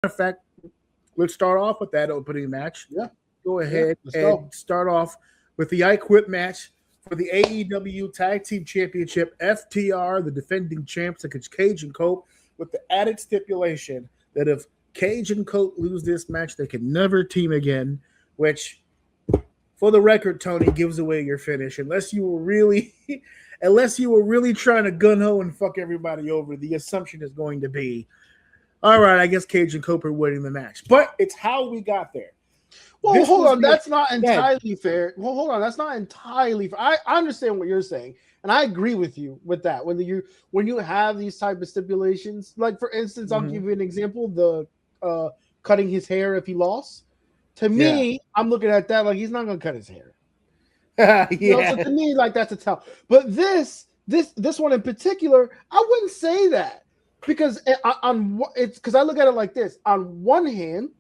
of fact, let's start off with that opening match. Yeah. Go ahead and start off with the I Quit match for the AEW Tag Team Championship. FTR, the defending champs, against Cage and Cope, with the added stipulation that if Cage and Cope lose this match, they can never team again, which, for the record, Tony, gives away your finish. Unless you were really trying to gun-ho and fuck everybody over, the assumption is going to be, all right, I guess Cage and Cope are winning the match. But it's how we got there. Well, hold on. That's not entirely fair. Well, hold on. That's not entirely fair. I understand what you're saying, and I agree with you with that. When you have these type of stipulations, like for instance, I'll give you an example: the cutting his hair if he lost. To me, I'm looking at that like he's not going to cut his hair. So to me, like that's a tell. But this one in particular, I wouldn't say that because because I look at it like this. On one hand,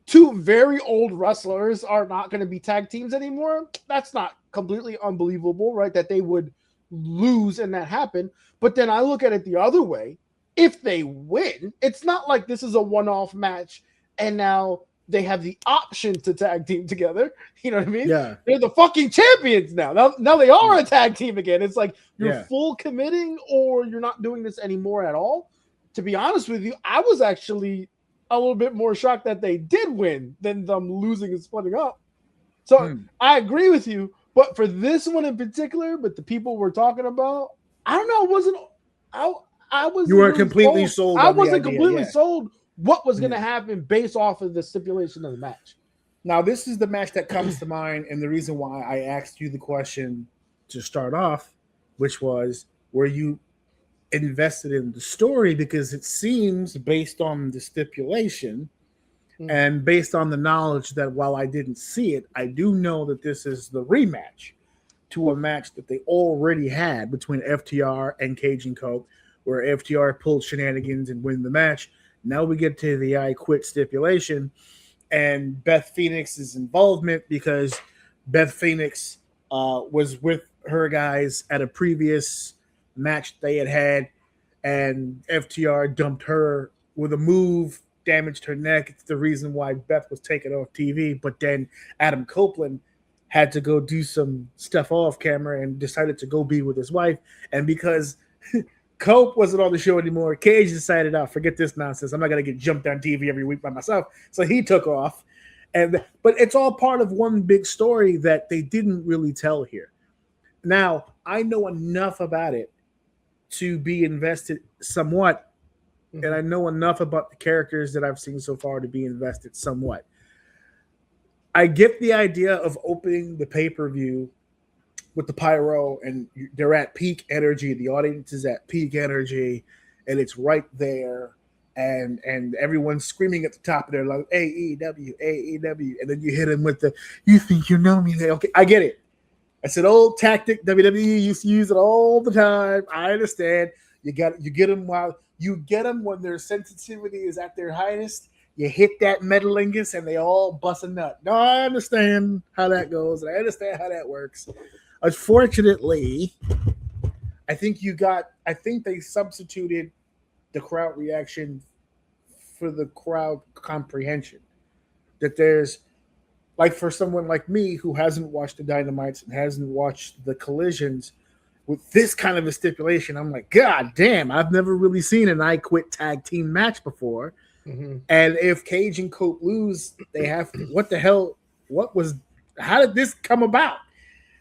two very old wrestlers are not going to be tag teams anymore. That's not completely unbelievable, right? That they would lose and that happen. But then I look at it the other way. If they win, it's not like this is a one-off match and now they have the option to tag team together. You know what I mean? Yeah. They're the fucking champions now. Now they are a tag team again. It's like you're full committing or you're not doing this anymore at all. To be honest with you, I was actually a little bit more shocked that they did win than them losing and splitting up. So I agree with you, but for this one in particular, but the people we're talking about, I don't know. I was. You weren't completely sold. I wasn't completely sold what was going to happen based off of the stipulation of the match. Now, this is the match that comes to mind, and the reason why I asked you the question to start off, which was, were you invested in the story? Because it seems, based on the stipulation and based on the knowledge that while I didn't see it, I do know that this is the rematch to a match that they already had between FTR and Cage and Cope, where FTR pulled shenanigans and win the match. Now we get to the I Quit stipulation and Beth Phoenix's involvement, because Beth Phoenix was with her guys at a previous match they had, and FTR dumped her with a move, damaged her neck. It's the reason why Beth was taken off TV. But then Adam Copeland had to go do some stuff off camera and decided to go be with his wife. And because Cope wasn't on the show anymore, Cage decided, forget this nonsense. I'm not going to get jumped on TV every week by myself. So he took off. But it's all part of one big story that they didn't really tell here. Now, I know enough about it to be invested somewhat, and I know enough about the characters that I've seen so far to be invested somewhat. I get the idea of opening the pay-per-view with the pyro, and they're at peak energy. The audience is at peak energy, and it's right there, and everyone's screaming at the top of their lungs, AEW, AEW, and then you hit them with the, you think you know me? Okay, I get it. It's an old tactic. WWE used to use it all the time. I understand. You get them when their sensitivity is at their highest. You hit that metalingus and they all bust a nut. No, I understand how that goes. And I understand how that works. Unfortunately, I think they substituted the crowd reaction for the crowd comprehension. That there's, like, for someone like me who hasn't watched the Dynamites and hasn't watched the Collisions, with this kind of a stipulation, I'm like, God damn, I've never really seen an I Quit tag team match before. Mm-hmm. And if Cage and Cope lose, they have to, what the hell? How did this come about?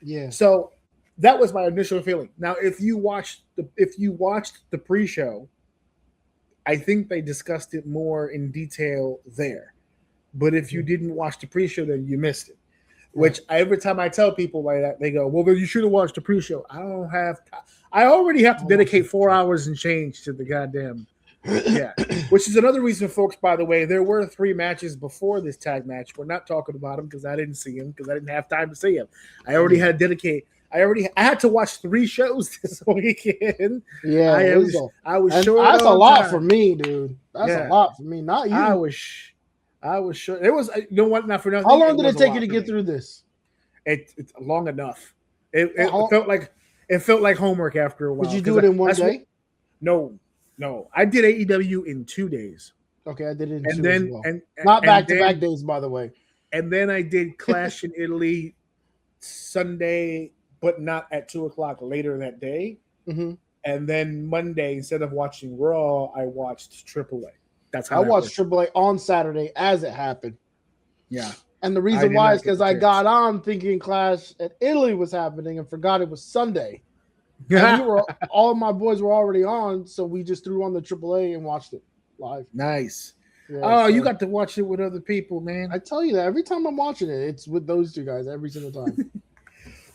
Yeah. So that was my initial feeling. Now, if you watched the pre-show, I think they discussed it more in detail there. But if you didn't watch the pre-show, then you missed it. Which every time I tell people like that, they go, well, then you should have watched the pre-show. I don't have time. I already have to dedicate 4 hours and change to the goddamn. Yeah. Which is another reason, folks, by the way, there were 3 matches before this tag match. We're not talking about them because I didn't see them, because I didn't have time to see them. I already had to dedicate. I had to watch 3 shows this weekend. Yeah. I was sure. That's a lot for me, dude. That's a lot for me. Not you. I was sure it was. You know what? Not for nothing. How long did it take you to get through this? It's long enough. It felt like homework after a while. Did you do it in one day? No. I did AEW in 2 days. Okay, I did it in and 2 then as well. and Not and back-to-back then, days, by the way. and then I did Clash in Italy Sunday, but not at 2:00 later that day. Mm-hmm. And then Monday, instead of watching Raw, I watched AAA. That's how I that watched worked. AAA on Saturday as it happened. Yeah. And the I reason did why not is get because the I chance. got on thinking Clash at Italy was happening and forgot it was Sunday. And all of my boys were already on, so we just threw on the AAA and watched it live. Nice. Yeah, Oh, so you got to watch it with other people, man. I tell you that every time I'm watching it, it's with those two guys every single time.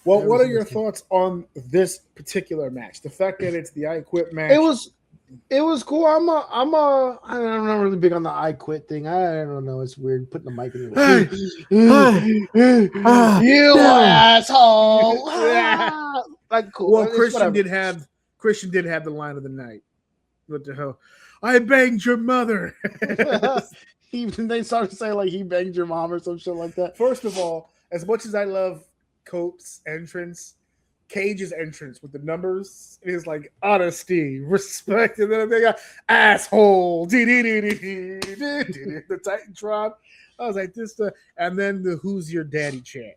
Well, what are your thoughts on this particular match? The fact that it's the I Quit match. It was cool. I'm not really big on the I Quit thing. I don't know. It's weird putting the mic in your you asshole. Like cool. Well, Christian did have the line of the night. What the hell? I banged your mother. They started saying like he banged your mom or some shit like that. First of all, as much as I love Cope's entrance, Cage's entrance with the numbers is like honesty, respect, and then they got asshole, the Titantron. I was like, and then the "Who's Your Daddy" chant,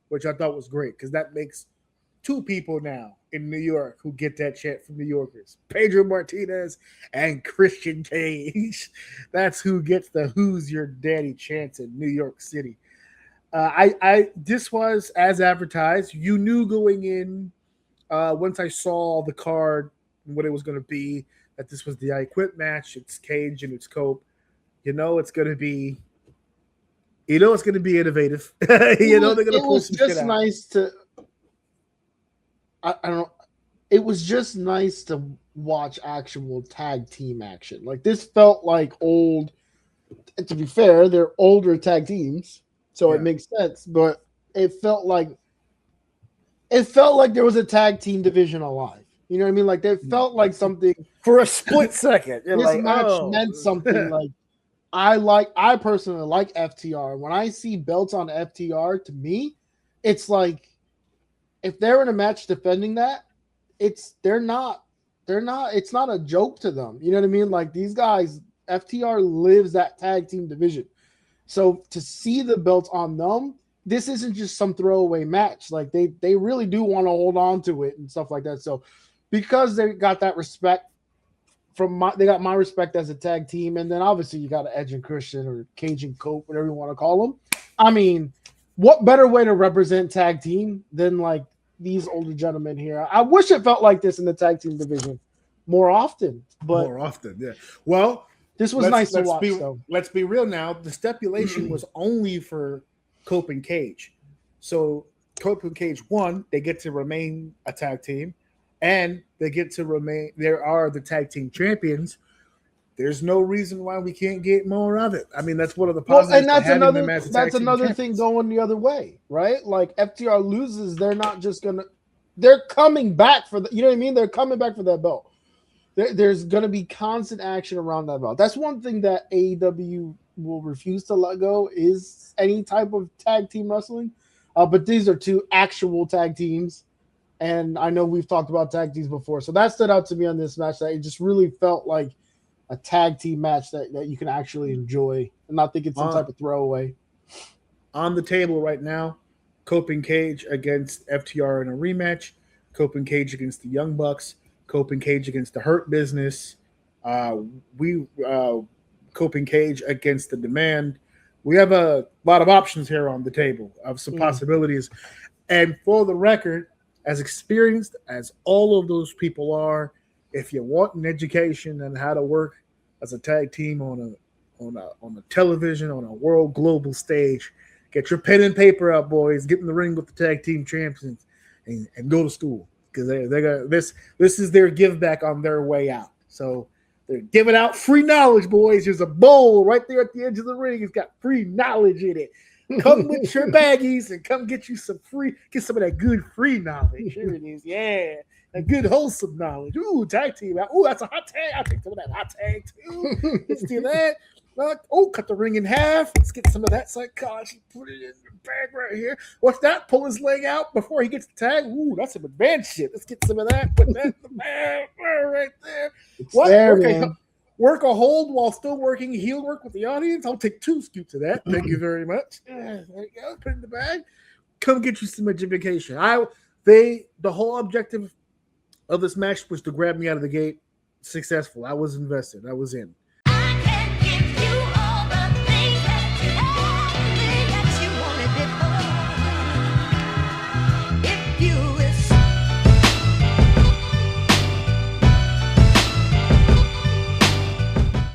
which I thought was great because that makes 2 people now in New York who get that chant from New Yorkers: Pedro Martinez and Christian Cage. That's who gets the "Who's Your Daddy" chants in New York City. This was as advertised. You knew going in, once I saw the card and what it was going to be, that this was the I Quit match. It's Cage and it's Cope. It's going to be. It's going to be innovative. They're going to pull some shit out. It was just nice to. I don't know. It was just nice to watch actual tag team action. Like this felt like old. And to be fair, they're older tag teams. So it makes sense, but it felt like there was a tag team division alive. You know what I mean? Like they felt like something for a split second. This match meant something. Like I personally like FTR. When I see belts on FTR, to me, it's like if they're in a match defending that, it's not a joke to them. You know what I mean? Like these guys, FTR lives that tag team division. So to see the belts on them, this isn't just some throwaway match. Like they really do want to hold on to it and stuff like that. So because they got that respect they got my respect as a tag team, and then obviously you got Edge and Christian or Cage and Cope, whatever you want to call them. I mean, what better way to represent tag team than like these older gentlemen here? I wish it felt like this in the tag team division more often. Yeah. Well. This was nice to watch. Let's be real now. The stipulation was only for Cope and Cage. So Cope and Cage won. They get to remain a tag team, and they get to remain. There are the tag team champions. There's no reason why we can't get more of it. I mean, that's one of the positives. And that's another thing going the other way, right? Like FTR loses, they're not just gonna. They're coming back for the. You know what I mean? They're coming back for that belt. There's going to be constant action around that belt. That's one thing that AEW will refuse to let go is any type of tag team wrestling. But these are 2 actual tag teams. And I know we've talked about tag teams before. So that stood out to me on this match, that it just really felt like a tag team match that you can actually enjoy and not think it's some type of throwaway. On the table right now, Cope and Cage against FTR in a rematch. Cope and Cage against the Young Bucks. Cope and Cage against the Hurt Business. Cope and Cage against the Demand. We have a lot of options here on the table of some possibilities. And for the record, as experienced as all of those people are, if you want an education on how to work as a tag team on a television, on a world global stage, get your pen and paper out, boys. Get in the ring with the tag team champions and go to school. Because they got this is their give back on their way out. So they're giving out free knowledge, boys. There's a bowl right there at the edge of the ring. It's got free knowledge in it. Come with your baggies and come get some of that good free knowledge. Here it is. Yeah. That good wholesome knowledge. Ooh, tag team. Ooh, that's a hot tag. I'll take some of that hot tag too. Let's do that. Cut the ring in half. Let's get some of that psychology. Put it in the bag right here. What's that? Pull his leg out before he gets the tag. Ooh, that's some advanced shit. Let's get some of that. Put that in the bag right there. It's there, man. work a hold while still working heel work with the audience. I'll take 2 scoops of that. Thank you very much. There you go. Put it in the bag. Come get you some education. The whole objective of this match was to grab me out of the gate. Successful. I was invested. I was in.